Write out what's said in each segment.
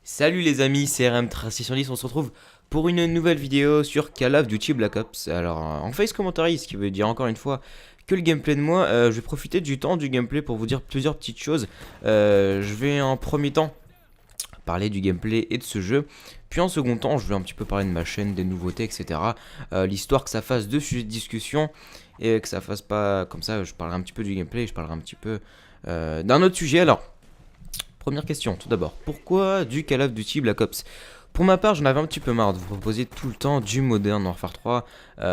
Salut les amis, c'est RM Tracy 110, on se retrouve pour une nouvelle vidéo sur Call of Duty Black Ops. Alors en face commentary, ce qui veut dire encore une fois que le gameplay de moi, je vais profiter du temps du gameplay pour vous dire plusieurs petites choses. Je vais en premier temps parler du gameplay et de ce jeu, puis en second temps je vais un petit peu parler de ma chaîne, des nouveautés, etc. L'histoire que ça fasse de sujets de discussion et que ça fasse pas comme ça, je parlerai un petit peu du gameplay, je parlerai un petit peu d'un autre sujet. Alors première question, tout d'abord, pourquoi du Call of Duty Black Ops? Pour ma part, j'en avais un petit peu marre de vous proposer tout le temps du Modern Warfare 3.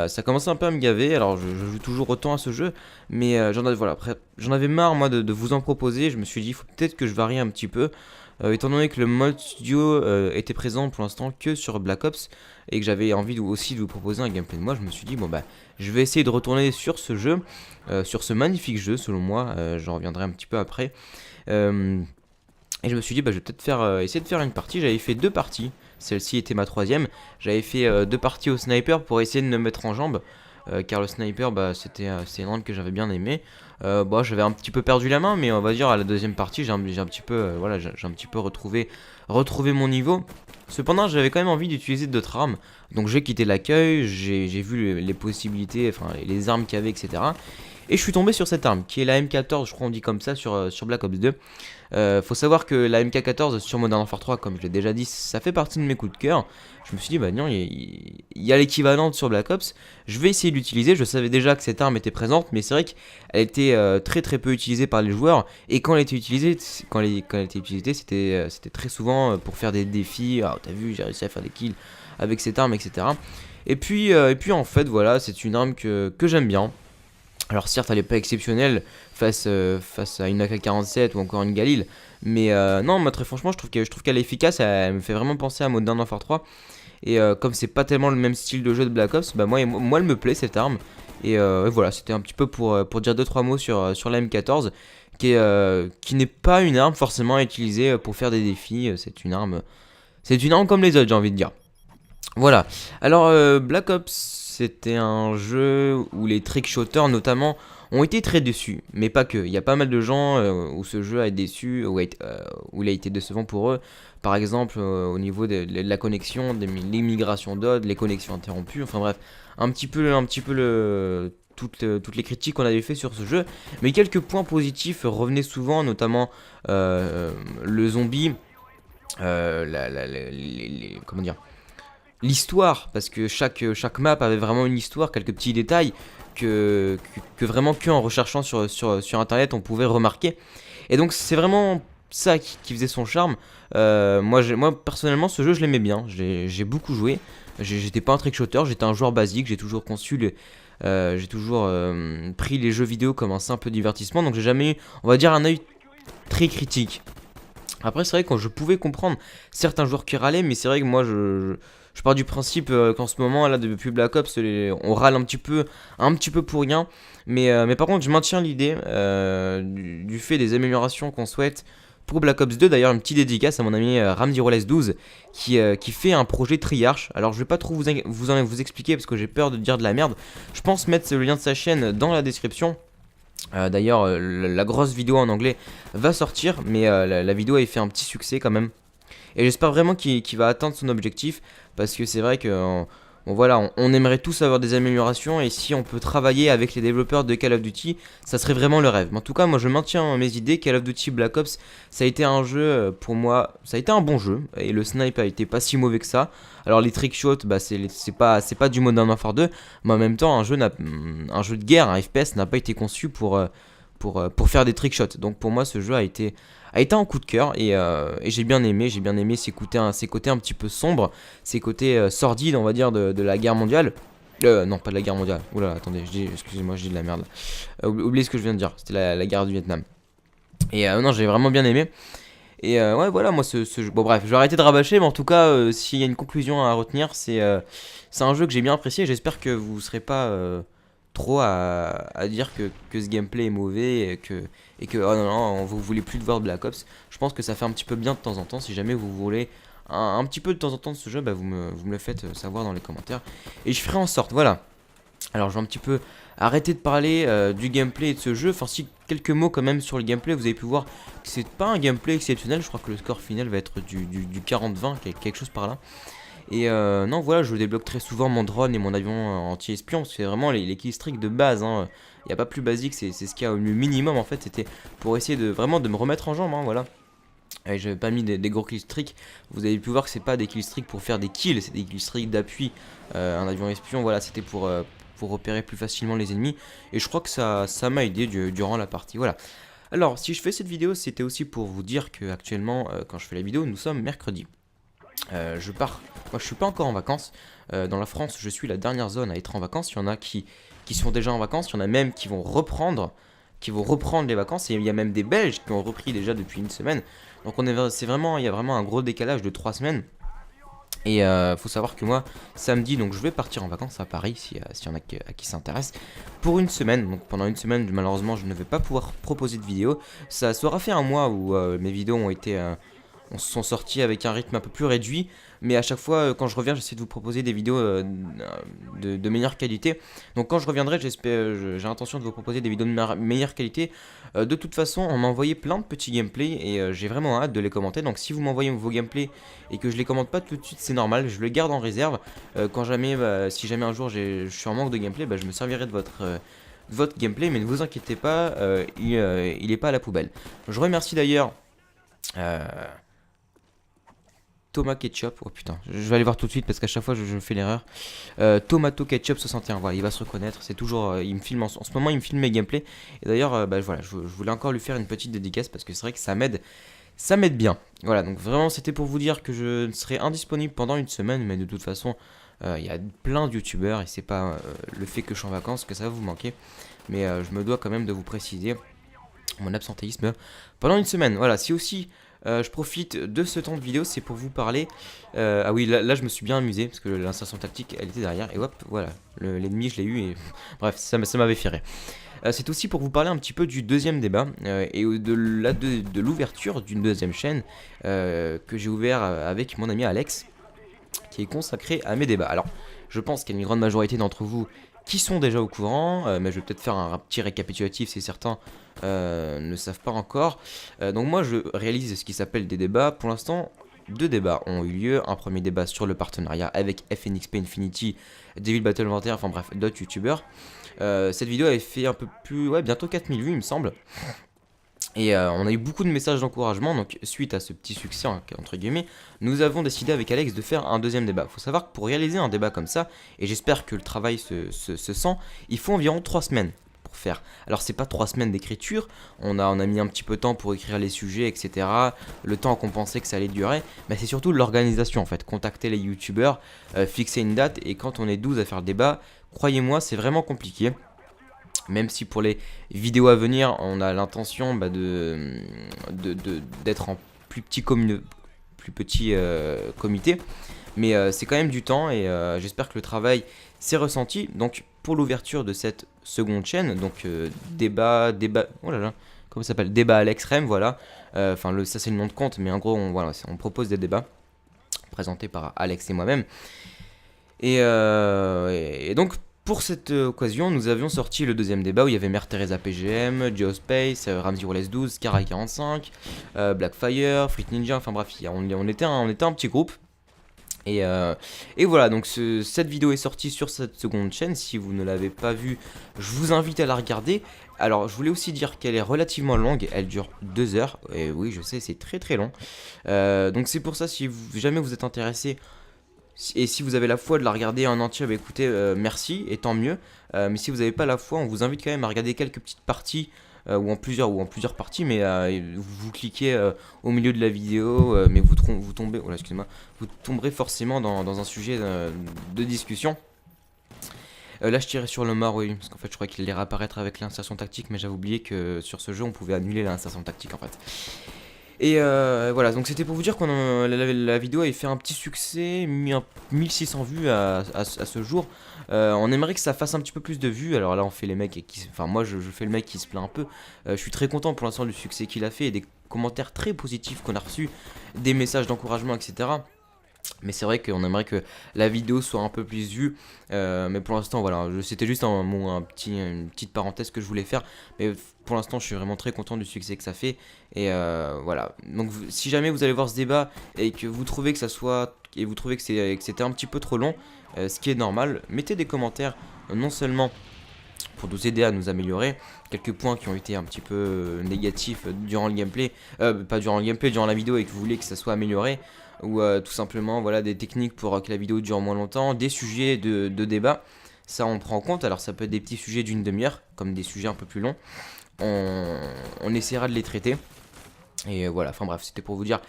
Ça commençait un peu à me gaver, alors je joue toujours autant à ce jeu, mais j'en avais marre moi de vous en proposer. Je me suis dit, il faut peut-être que je varie un petit peu, étant donné que le mode studio était présent pour l'instant que sur Black Ops, et que j'avais envie aussi de vous proposer un gameplay de moi. Je me suis dit, bon bah, je vais essayer de retourner sur ce jeu, sur ce magnifique jeu selon moi, j'en reviendrai un petit peu après. Et je me suis dit, bah, je vais peut-être essayer de faire une partie. J'avais fait 2 parties. Celle-ci était ma 3e. J'avais fait 2 parties au sniper pour essayer de me mettre en jambe. Car le sniper, bah, c'est une arme que j'avais bien aimé. Bah, j'avais un petit peu perdu la main, mais on va dire à la 2e partie, j'ai un petit peu, j'ai un petit peu retrouvé mon niveau. Cependant, j'avais quand même envie d'utiliser d'autres armes. Donc j'ai quitté l'accueil, j'ai vu les possibilités, enfin les armes qu'il y avait, etc. Et je suis tombé sur cette arme, qui est la MK14, je crois on dit comme ça sur Black Ops 2. Faut savoir que la MK14 sur Modern Warfare 3, comme je l'ai déjà dit, ça fait partie de mes coups de cœur. Je me suis dit, bah non, il y a l'équivalent sur Black Ops. Je vais essayer de l'utiliser. Je savais déjà que cette arme était présente, mais c'est vrai qu'elle était très très peu utilisée par les joueurs. Et quand elle était utilisée, c'était très souvent pour faire des défis. Ah, t'as vu, j'ai réussi à faire des kills avec cette arme, etc. Et puis en fait, voilà, c'est une arme que j'aime bien. Alors certes, elle n'est pas exceptionnelle face à une AK-47 ou encore une Galil, mais non, moi très franchement, je trouve qu'elle est efficace. Elle me fait vraiment penser à Modern Warfare 3. Et comme c'est pas tellement le même style de jeu de Black Ops, bah moi elle me plaît cette arme. Et voilà, c'était un petit peu pour dire 2-3 mots sur la M14, qui n'est pas une arme forcément à utiliser pour faire des défis. C'est une arme comme les autres, j'ai envie de dire. Voilà. Alors Black Ops, c'était un jeu où les trickshooters notamment ont été très déçus, mais pas que. Il y a pas mal de gens où ce jeu a été déçu, où il a été décevant pour eux. Par exemple, au niveau de la connexion, l'immigration d'ode, les connexions interrompues, enfin bref, toutes les critiques qu'on avait fait sur ce jeu. Mais quelques points positifs revenaient souvent, notamment le zombie, comment dire, l'histoire, parce que chaque map avait vraiment une histoire, quelques petits détails que vraiment que en recherchant sur internet on pouvait remarquer. Et donc c'est vraiment ça qui faisait son charme. Moi personnellement ce jeu je l'aimais bien, j'ai beaucoup joué. J'étais pas un trickshotter, j'étais un joueur basique, j'ai toujours pris les jeux vidéo comme un simple divertissement, donc j'ai jamais eu, on va dire, un œil très critique. Après c'est vrai que je pouvais comprendre certains joueurs qui râlaient, mais c'est vrai que moi je pars du principe qu'en ce moment là depuis Black Ops on râle un petit peu pour rien, mais par contre je maintiens l'idée du fait des améliorations qu'on souhaite pour Black Ops 2. D'ailleurs une petite dédicace à mon ami Ramdiroles12 qui fait un projet Triarch. Alors je vais pas trop vous expliquer parce que j'ai peur de dire de la merde. Je pense mettre le lien de sa chaîne dans la description. D'ailleurs la grosse vidéo en anglais va sortir, mais la vidéo a fait un petit succès quand même. Et j'espère vraiment qu'il va atteindre son objectif, parce que c'est vrai que on aimerait tous avoir des améliorations, et si on peut travailler avec les développeurs de Call of Duty, ça serait vraiment le rêve. Mais en tout cas, moi je maintiens mes idées. Call of Duty Black Ops, ça a été un jeu, pour moi, ça a été un bon jeu, et le snipe a été pas si mauvais que ça. Alors les trickshots, bah, c'est pas du Modern Warfare 2, mais en même temps, un jeu de guerre, un FPS n'a pas été conçu pour faire des trickshots. Donc pour moi, ce jeu a été un coup de cœur, et j'ai bien aimé ses côtés un petit peu sombres, ses côtés sordides, on va dire, de la guerre mondiale. Non, pas de la guerre mondiale. Oula, attendez, excusez-moi, je dis de la merde. Oubliez ce que je viens de dire, c'était la guerre du Vietnam. Et non, j'ai vraiment bien aimé. Et ouais, voilà, moi, bon, bref, je vais arrêter de rabâcher, mais en tout cas, s'il y a une conclusion à retenir, c'est un jeu que j'ai bien apprécié. J'espère que vous ne serez pas trop à dire que ce gameplay est mauvais, et que oh non, vous voulez plus de voir de Black Ops. Je pense que ça fait un petit peu bien de temps en temps. Si jamais vous voulez un petit peu de temps en temps de ce jeu, bah vous me le faites savoir dans les commentaires, et je ferai en sorte, voilà. Alors je vais un petit peu arrêter de parler du gameplay et de ce jeu, enfin si quelques mots quand même sur le gameplay. Vous avez pu voir que c'est pas un gameplay exceptionnel, je crois que le score final va être du 40-20, quelque chose par là. Et non voilà, je débloque très souvent mon drone et mon avion anti-espion, c'est vraiment les killstreaks de base, hein. Il n'y a pas plus basique, c'est ce qu'il y a au minimum en fait, c'était pour essayer de vraiment de me remettre en jambe, hein, voilà. Et j'avais pas mis des gros killstreaks. Vous avez pu voir que c'est pas des killstreaks pour faire des kills, c'est des killstreaks d'appui. Un avion espion, voilà, c'était pour repérer plus facilement les ennemis. Et je crois que ça m'a aidé durant la partie. Voilà. Alors, si je fais cette vidéo, c'était aussi pour vous dire que actuellement, quand je fais la vidéo, nous sommes mercredi. Je pars. Moi, je suis pas encore en vacances. Dans la France, je suis la dernière zone à être en vacances. Il y en a qui sont déjà en vacances. Il y en a même qui vont reprendre les vacances, et il y a même des Belges qui ont repris déjà depuis une semaine. Donc il y a vraiment un gros décalage de 3 semaines. Et faut savoir que moi, samedi, donc je vais partir en vacances à Paris, s'il y en a à qui s'intéresse, pour une semaine. Donc pendant une semaine, malheureusement, je ne vais pas pouvoir proposer de vidéos. Ça aura fait un mois où mes vidéos on se sont sortis avec un rythme un peu plus réduit, mais à chaque fois quand je reviens, j'essaie de vous proposer des vidéos de meilleure qualité. Donc quand je reviendrai, j'ai l'intention de vous proposer des vidéos de meilleure qualité. De toute façon, on m'a envoyé plein de petits gameplays et j'ai vraiment hâte de les commenter. Donc si vous m'envoyez vos gameplays et que je les commente pas tout de suite, c'est normal, je les garde en réserve. Si jamais un jour je suis en manque de gameplay, je me servirai de votre gameplay, mais ne vous inquiétez pas, il est pas à la poubelle. Je remercie d'ailleurs Thomas Ketchup, oh putain, je vais aller voir tout de suite parce qu'à chaque fois je fais l'erreur. Tomato Ketchup 61, voilà, il va se reconnaître, c'est toujours, il me filme en ce moment, il me filme mes gameplays. Et d'ailleurs, voilà, je voulais encore lui faire une petite dédicace parce que c'est vrai que ça m'aide bien. Voilà, donc vraiment c'était pour vous dire que je serai indisponible pendant une semaine, mais de toute façon, il y a plein de youtubeurs et c'est pas le fait que je suis en vacances que ça va vous manquer. Mais je me dois quand même de vous préciser mon absentéisme pendant une semaine. Voilà, si aussi je profite de ce temps de vidéo, c'est pour vous parler. Ah oui, là je me suis bien amusé parce que l'insertion tactique elle était derrière et hop, voilà, l'ennemi je l'ai eu et bref, ça m'avait fait rire. C'est aussi pour vous parler un petit peu du deuxième débat et de l'ouverture d'une deuxième chaîne que j'ai ouvert avec mon ami Alex, qui est consacré à mes débats. Alors, je pense qu'il y a une grande majorité d'entre vous qui sont déjà au courant, mais je vais peut-être faire un petit récapitulatif si certains ne savent pas encore. Donc moi, je réalise ce qui s'appelle des débats. Pour l'instant, 2 débats ont eu lieu. Un premier débat sur le partenariat avec FNXP Infinity, Devil Battle 21, enfin bref, d'autres youtubeurs. Cette vidéo avait fait un peu plus, ouais, bientôt 4000 vues, il me semble. Et on a eu beaucoup de messages d'encouragement, donc suite à ce petit succès, entre guillemets, nous avons décidé avec Alex de faire un deuxième débat. Il faut savoir que pour réaliser un débat comme ça, et j'espère que le travail se sent, il faut environ 3 semaines pour faire. Alors c'est pas 3 semaines d'écriture, on a mis un petit peu de temps pour écrire les sujets, etc. Le temps qu'on pensait que ça allait durer, mais c'est surtout l'organisation en fait, contacter les youtubeurs, fixer une date, et quand on est 12 à faire le débat, croyez-moi c'est vraiment compliqué. Même si pour les vidéos à venir, on a l'intention d'être en plus petit, comité. Mais c'est quand même du temps et j'espère que le travail s'est ressenti. Donc pour l'ouverture de cette seconde chaîne, donc oh là là, comment ça s'appelle, débat à l'extrême, voilà. Enfin ça c'est le nom de compte, mais en gros on propose des débats présentés par Alex et moi-même. Et donc pour cette occasion, nous avions sorti le deuxième débat où il y avait Mère Teresa PGM, Geospace, Ramsey Wallace 12, Kara 45, Blackfire, Frit Ninja, enfin bref, on était un petit groupe. Et voilà, donc cette vidéo est sortie sur cette seconde chaîne. Si vous ne l'avez pas vue, je vous invite à la regarder. Alors, je voulais aussi dire qu'elle est relativement longue, elle dure 2 heures. Et oui, je sais, c'est très très long. Donc c'est pour ça, si jamais vous êtes intéressé, et si vous avez la foi de la regarder en entier, écoutez, merci, et tant mieux. Mais si vous n'avez pas la foi, on vous invite quand même à regarder quelques petites parties, ou en plusieurs parties, mais vous cliquez au milieu de la vidéo, mais vous tombez, oh là, excusez-moi, vous tomberez forcément dans un sujet de discussion. Là je tirais sur le mort, oui, parce qu'en fait je crois qu'il allait réapparaître avec l'insertion tactique, mais j'avais oublié que sur ce jeu on pouvait annuler l'insertion tactique en fait. Et voilà, donc c'était pour vous dire que la vidéo avait fait un petit succès, 1600 vues à ce jour. On aimerait que ça fasse un petit peu plus de vues. Alors là on fait les mecs enfin moi je fais le mec qui se plaint un peu. Je suis très content pour l'instant du succès qu'il a fait et des commentaires très positifs qu'on a reçus, des messages d'encouragement, etc. Mais c'est vrai qu'on aimerait que la vidéo soit un peu plus vue. Mais pour l'instant, voilà, c'était juste une petite parenthèse que je voulais faire. Mais pour l'instant, je suis vraiment très content du succès que ça fait. Et voilà. Donc, si jamais vous allez voir ce débat et que vous trouvez que vous trouvez que c'était un petit peu trop long, ce qui est normal, mettez des commentaires, non seulement pour nous aider à nous améliorer, quelques points qui ont été un petit peu négatifs durant le gameplay, pas durant le gameplay, durant la vidéo, et que vous voulez que ça soit amélioré, ou tout simplement voilà, des techniques pour que la vidéo dure moins longtemps, des sujets de débat, ça on prend en compte. Alors ça peut être des petits sujets d'une demi-heure, comme des sujets un peu plus longs, on essaiera de les traiter, et voilà, enfin bref, c'était pour vous dire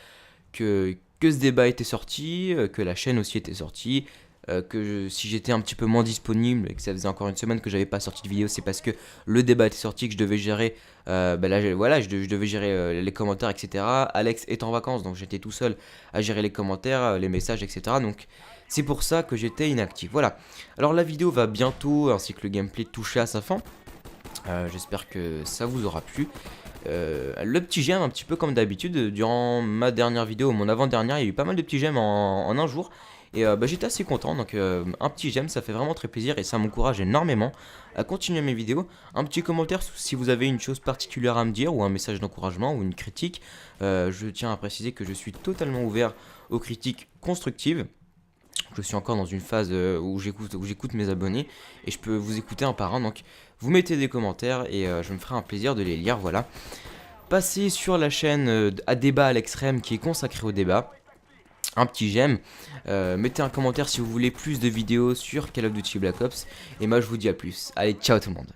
que ce débat était sorti, que la chaîne aussi était sortie, si j'étais un petit peu moins disponible et que ça faisait encore une semaine que j'avais pas sorti de vidéo, c'est parce que le débat était sorti, que je devais gérer, voilà, je devais gérer les commentaires, etc. Alex est en vacances, donc j'étais tout seul à gérer les commentaires, les messages, etc. Donc c'est pour ça que j'étais inactif. Voilà. Alors la vidéo va bientôt, ainsi que le gameplay, toucher à sa fin. J'espère que ça vous aura plu. Le petit j'aime, un petit peu comme d'habitude, durant ma dernière vidéo, mon avant-dernière, il y a eu pas mal de petits j'aime en un jour. Et j'étais assez content, donc un petit j'aime, ça fait vraiment très plaisir et ça m'encourage énormément à continuer mes vidéos. Un petit commentaire si vous avez une chose particulière à me dire, ou un message d'encouragement, ou une critique. Je tiens à préciser que je suis totalement ouvert aux critiques constructives. Je suis encore dans une phase où j'écoute mes abonnés et je peux vous écouter un par un. Donc vous mettez des commentaires et je me ferai un plaisir de les lire. Voilà. Passez sur la chaîne à débat à l'extrême qui est consacrée au débat. Un petit j'aime. Mettez un commentaire si vous voulez plus de vidéos sur Call of Duty Black Ops. Et moi je vous dis à plus. Allez, ciao tout le monde.